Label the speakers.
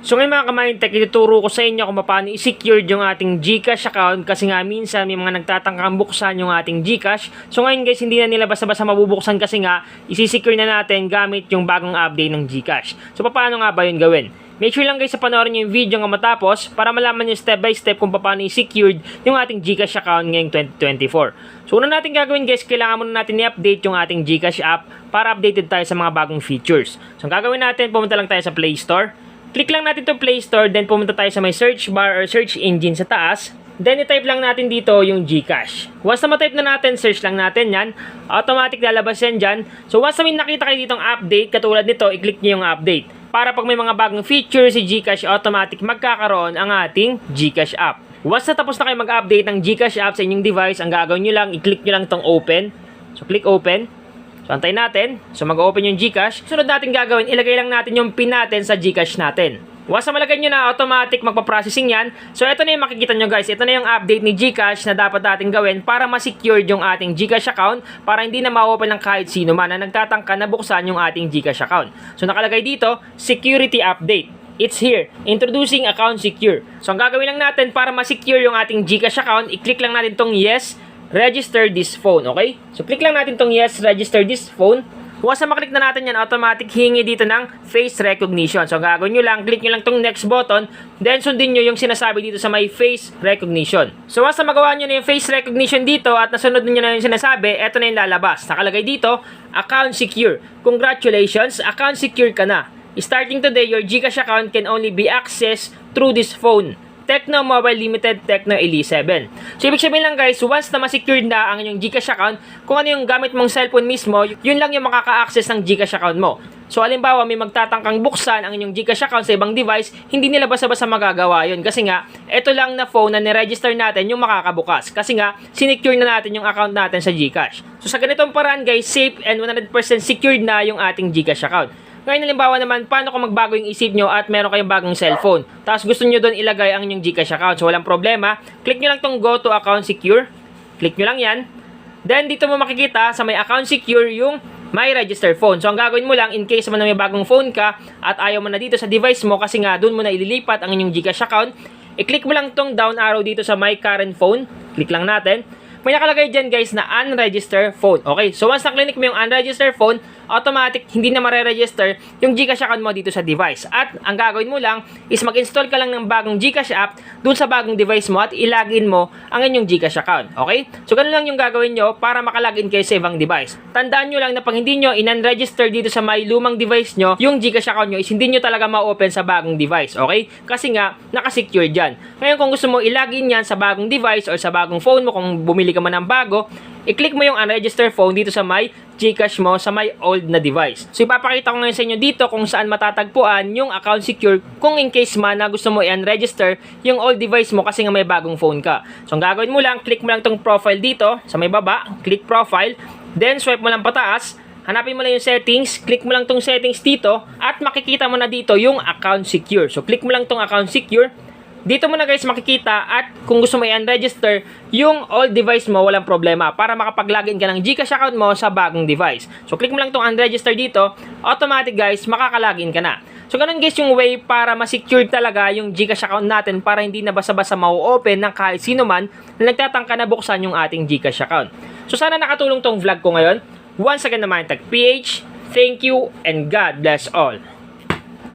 Speaker 1: So ngayon mga ka-Mindtech, ituturo ko sa inyo kung paano i-secure yung ating GCash account kasi nga minsan may mga nagtatangkang buksan yung ating GCash. So ngayon guys, hindi na nila basta-basta mabubuksan kasi nga isi-secure na natin gamit yung bagong update ng GCash. So paano nga ba yun gawin? Make sure lang guys sa panoorin nyo yung video nga matapos para malaman nyo step by step kung paano i-secured yung ating GCash account ngayong 2024. So una natin gagawin guys, kailangan muna natin i-update yung ating GCash app para updated tayo sa mga bagong features. So ang gagawin natin, pumunta lang tayo sa Play Store. Click lang natin itong Play Store, then pumunta tayo sa may search bar or search engine sa taas. Then i-type lang natin dito yung GCash. Once na ma-type na natin, search lang natin yan. Automatic lalabas yan dyan. So once na may nakita kayo ditong update, katulad nito, i-click nyo yung update. Para pag may mga bagong features si GCash, automatic magkakaroon ang ating GCash app. Once na tapos na kayo mag-update ng GCash app sa inyong device, ang gagawin nyo lang, i-click nyo lang itong open. So click open. So, antayin natin. So, mag-open yung GCash. Sunod natin gagawin, ilagay lang natin yung PIN natin sa GCash natin. Once na malagay nyo na, automatic magpa-processing yan. So, ito na yung makikita nyo guys. Ito na yung update ni GCash na dapat natin gawin para ma-secure yung ating GCash account para hindi na ma-open ng kahit sino man na nagtatangka na buksan yung ating GCash account. So, nakalagay dito, Security Update. It's here. Introducing Account Secure. So, ang gagawin lang natin para ma-secure yung ating GCash account, i-click lang natin tong Yes, register this phone, okay? So, click lang natin tong yes, register this phone. Once na maklik na natin yan, automatic hingi dito ng face recognition. So, gagawin nyo lang, click nyo lang tong next button, then sundin nyo yung sinasabi dito sa may face recognition. So, once na magawa nyo na yung face recognition dito at nasunod nyo na yung sinasabi, eto na yung lalabas. Nakalagay dito, account secure. Congratulations, account secure ka na. Starting today, your GCash account can only be accessed through this phone. Tecno Mobile Limited Tecno Elite 7. So, ibig sabihin lang guys, once na ma-secured na ang inyong GCash account, kung ano yung gamit mong cellphone mismo, yun lang yung makaka-access ng GCash account mo. So, halimbawa, may magtatangkang buksan ang inyong GCash account sa ibang device, hindi nila basta-basta magagawa yun. Kasi nga, ito lang na phone na niregister natin yung makakabukas. Kasi nga, sinecure na natin yung account natin sa GCash. So, sa ganitong paraan guys, safe and 100% secured na yung ating GCash account. Ngayon, halimbawa naman, paano kung magbago yung isip nyo at meron kayong bagong cellphone? Tapos gusto nyo doon ilagay ang inyong GCash account. So, walang problema. Click nyo lang tong Go to Account Secure. Click nyo lang yan. Then, dito mo makikita sa may Account Secure yung My Register Phone. So, ang gagawin mo lang, in case man na may bagong phone ka at ayaw mo na dito sa device mo kasi nga doon mo na ililipat ang inyong GCash account, i-click mo lang tong down arrow dito sa My Current Phone. Click lang natin. May nakalagay dyan guys na unregistered phone. Okay, so once na-click mo yung unregistered phone, automatic hindi na mare-register yung GCash account mo dito sa device. At ang gagawin mo lang is mag-install ka lang ng bagong GCash app dun sa bagong device mo at ilagin mo ang inyong GCash account. Okay? So ganun lang yung gagawin nyo para makalagin kayo sa ibang device. Tandaan nyo lang na pag hindi nyo in-unregister dito sa may lumang device nyo, yung GCash account nyo is hindi nyo talaga ma-open sa bagong device. Okay? Kasi nga, nakasecure dyan. Ngayon kung gusto mo ilagin yan sa bagong device or sa bagong phone mo, kung bumili ka man ng bago, i-click mo yung unregistered phone dito sa may GCash mo sa may old na device. So ipapakita ko ngayon sa inyo dito kung saan matatagpuan yung account secure kung in case man na gusto mo i-unregister yung old device mo kasi nga may bagong phone ka. So ang gagawin mo lang, click mo lang tong profile dito sa may baba, click profile, then swipe mo lang pataas, hanapin mo lang yung settings, click mo lang tong settings dito at makikita mo na dito yung account secure. So click mo lang tong account secure. Dito mo na guys makikita at kung gusto mo i-unregister yung old device mo, walang problema para makapag-login ka ng GCash account mo sa bagong device. So click mo lang itong unregister dito, automatic guys, makaka-login ka na. So ganun guys yung way para ma-secure talaga yung GCash account natin para hindi na basta-basta mau-open ng kahit sino man na nagtatangka na buksan yung ating GCash account. So sana nakatulong tong vlog ko ngayon. Once again naman, Mindtech PH, thank you and God bless all.